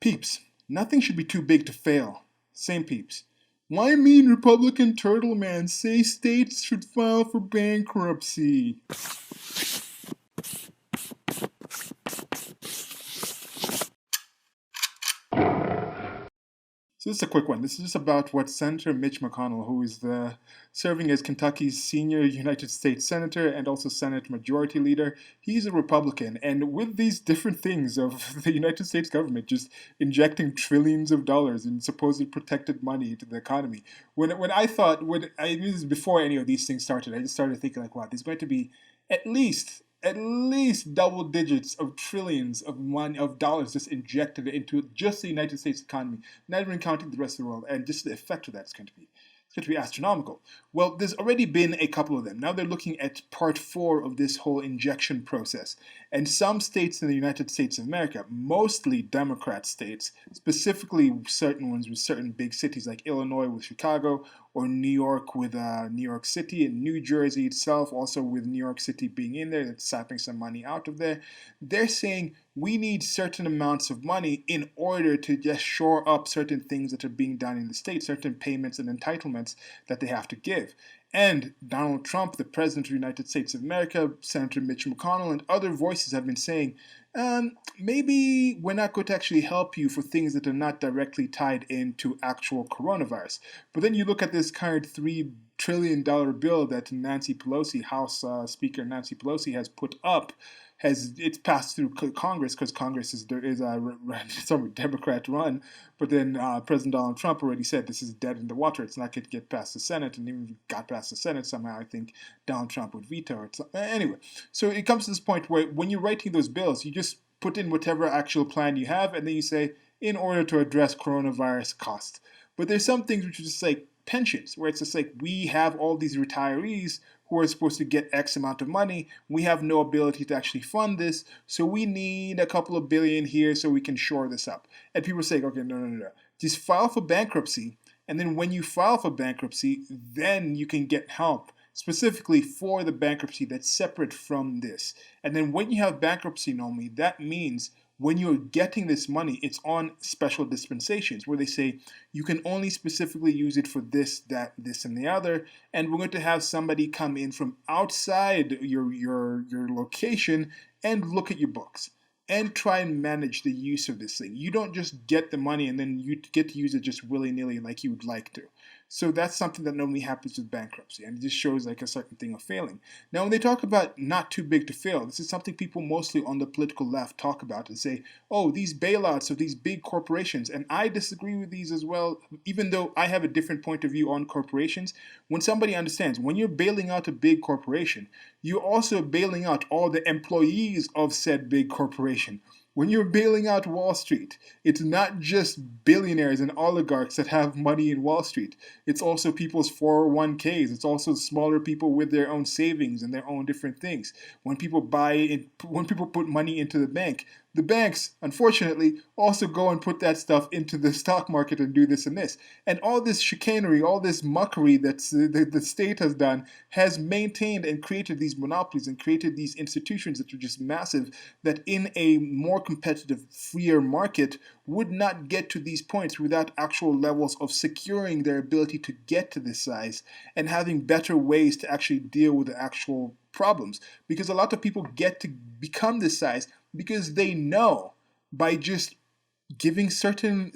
Peeps, nothing should be too big to fail. Same peeps. Why mean Republican turtle man say states should file for bankruptcy? So this is a quick one. This is just about what Senator Mitch McConnell, who is serving as Kentucky's senior United States Senator and also Senate Majority Leader, he's a Republican. And with these different things of the United States government just injecting trillions of dollars in supposed protected money into the economy, this is before any of these things started, I just started thinking like, wow, there's going to be at least double digits of trillions of dollars just injected into just the United States economy, not even counting the rest of the world, and just the effect of that is going to be astronomical. Well, there's already been a couple of them. Now they're looking at part 4 of this whole injection process. And some states in the United States of America, mostly Democrat states, specifically certain ones with certain big cities like Illinois with Chicago, or New York with New York City, and New Jersey itself, also with New York City being in there, that's sapping some money out of there. They're saying we need certain amounts of money in order to just shore up certain things that are being done in the state, certain payments and entitlements that they have to give. And Donald Trump, the President of the United States of America, Senator Mitch McConnell, and other voices have been saying, maybe we're not going to actually help you for things that are not directly tied into actual coronavirus. But then you look at this current $3 trillion bill that Nancy Pelosi, House Speaker Nancy Pelosi, has put up. It's passed through Congress because Congress is some Democrat run, but then President Donald Trump already said this is dead in the water. It's not going to get past the Senate, and even if it got past the Senate somehow, I think Donald Trump would veto it. Anyway, so it comes to this point where when you're writing those bills, you just put in whatever actual plan you have, and then you say, in order to address coronavirus costs. But there's some things which are just like pensions, where it's just like, we have all these retirees who are supposed to get X amount of money. We have no ability to actually fund this, so we need a couple of billion here so we can shore this up. And people say, okay, no. Just file for bankruptcy, and then when you file for bankruptcy, then you can get help specifically for the bankruptcy that's separate from this. And then when you have bankruptcy normally, that means when you're getting this money, it's on special dispensations where they say you can only specifically use it for this, that, this, and the other. And we're going to have somebody come in from outside your location and look at your books and try and manage the use of this thing. You don't just get the money and then you get to use it just willy-nilly like you would like to. So that's something that normally happens with bankruptcy, and it just shows like a certain thing of failing. Now, when they talk about not too big to fail, this is something people mostly on the political left talk about and say, oh, these bailouts of these big corporations, and I disagree with these as well, even though I have a different point of view on corporations. When somebody understands, when you're bailing out a big corporation, you're also bailing out all the employees of said big corporation. When you're bailing out Wall Street, it's not just billionaires and oligarchs that have money in Wall Street. It's also people's 401ks. It's also smaller people with their own savings and their own different things. When people put money into the banks, unfortunately, also go and put that stuff into the stock market and do this and this. And all this chicanery, all this muckery that the state has done has maintained and created these monopolies and created these institutions that are just massive, that in a more competitive, freer market would not get to these points without actual levels of securing their ability to get to this size and having better ways to actually deal with the actual problems. Because a lot of people get to become this size because they know by just giving certain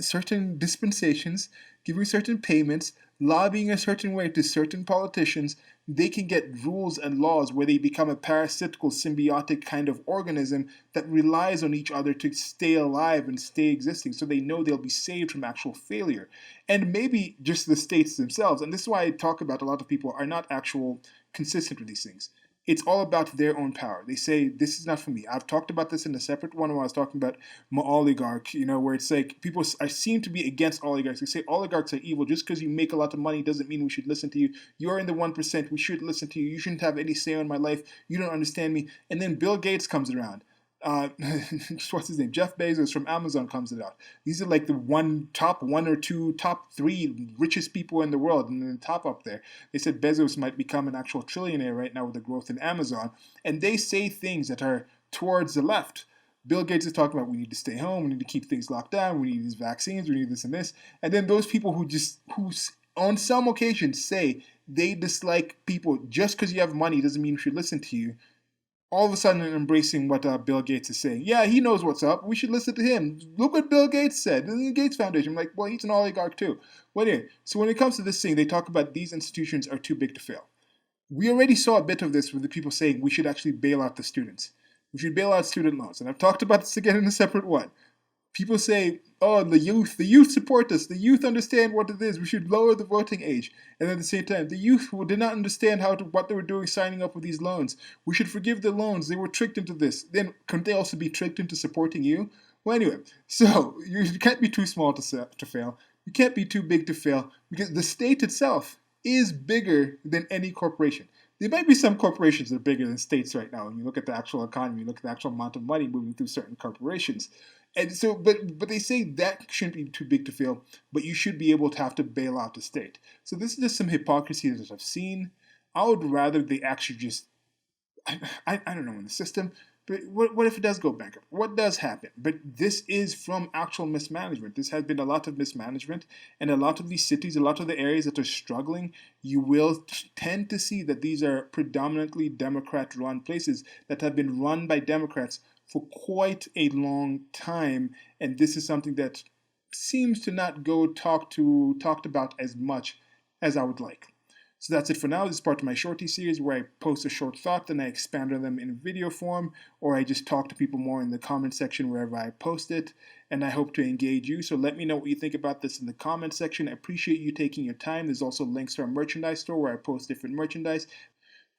dispensations, giving certain payments, lobbying a certain way to certain politicians, they can get rules and laws where they become a parasitical, symbiotic kind of organism that relies on each other to stay alive and stay existing, so they know they'll be saved from actual failure. And maybe just the states themselves, and this is why I talk about a lot of people are not actual consistent with these things. It's all about their own power. They say, this is not for me. I've talked about this in a separate one where I was talking about my oligarch, where it's like people seem to be against oligarchs. They say oligarchs are evil. Just because you make a lot of money doesn't mean we should listen to you. You're in the 1%. We should listen to you. You shouldn't have any say in my life. You don't understand me. And then Bill Gates comes around. What's his name? Jeff Bezos from Amazon comes out. These are like the top 1 or 2, top 3 richest people in the world, and then the top up there. They said Bezos might become an actual trillionaire right now with the growth in Amazon, and they say things that are towards the left. Bill Gates is talking about we need to stay home, we need to keep things locked down, we need these vaccines, we need this and this. And then those people who on some occasions say they dislike people just because you have money doesn't mean we should listen to you, all of a sudden embracing what Bill Gates is saying. Yeah, he knows what's up. We should listen to him. Look what Bill Gates said. The Gates Foundation. I'm like, well, he's an oligarch too. Well, anyway, so when it comes to this thing, they talk about these institutions are too big to fail. We already saw a bit of this with the people saying we should actually bail out the students. We should bail out student loans. And I've talked about this again in a separate one. People say, oh, the youth support us. The youth understand what it is. We should lower the voting age. And at the same time, the youth who did not understand what they were doing signing up with these loans. We should forgive the loans. They were tricked into this. Then couldn't they also be tricked into supporting you? Well, anyway, so you can't be too small to fail. You can't be too big to fail because the state itself is bigger than any corporation. There might be some corporations that are bigger than states right now. When you look at the actual economy, you look at the actual amount of money moving through certain corporations. And so, but they say that shouldn't be too big to fail, but you should be able to have to bail out the state. So this is just some hypocrisy that I've seen. I would rather they actually just, I don't know in the system, but what if it does go bankrupt? What does happen? But this is from actual mismanagement. This has been a lot of mismanagement, and a lot of these cities, a lot of the areas that are struggling, you will tend to see that these are predominantly Democrat-run places that have been run by Democrats for quite a long time, and this is something that seems to not go talked about as much as I would like. So that's it for now. This is part of my shorty series where I post a short thought, then I expand on them in video form, or I just talk to people more in the comment section wherever I post it, and I hope to engage you. So let me know what you think about this in the comment section. I appreciate you taking your time. There's also links to our merchandise store where I post different merchandise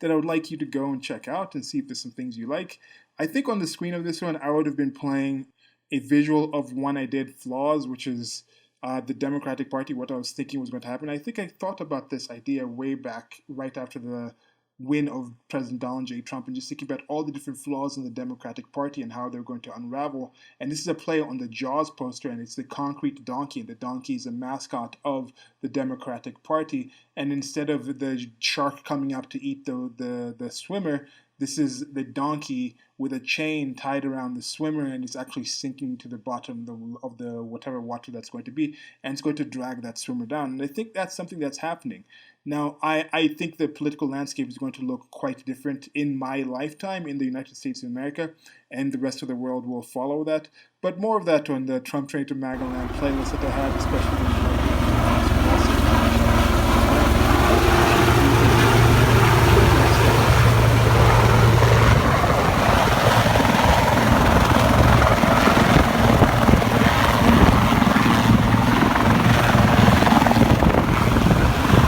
that I would like you to go and check out and see if there's some things you like. I think on the screen of this one, I would have been playing a visual of one I did, Flaws, which is the Democratic Party, what I was thinking was going to happen. I think I thought about this idea way back, right after the win of President Donald J. Trump, and just thinking about all the different flaws in the Democratic Party and how they're going to unravel. And this is a play on the Jaws poster, and it's the concrete donkey, and the donkey is a mascot of the Democratic Party. And instead of the shark coming up to eat the swimmer, this is the donkey with a chain tied around the swimmer, and it's actually sinking to the bottom of the whatever water that's going to be, and it's going to drag that swimmer down. And I think that's something that's happening. Now, I think the political landscape is going to look quite different in my lifetime in the United States of America, and the rest of the world will follow that. But more of that on the Trump Train to Magaland playlist that I have, especially when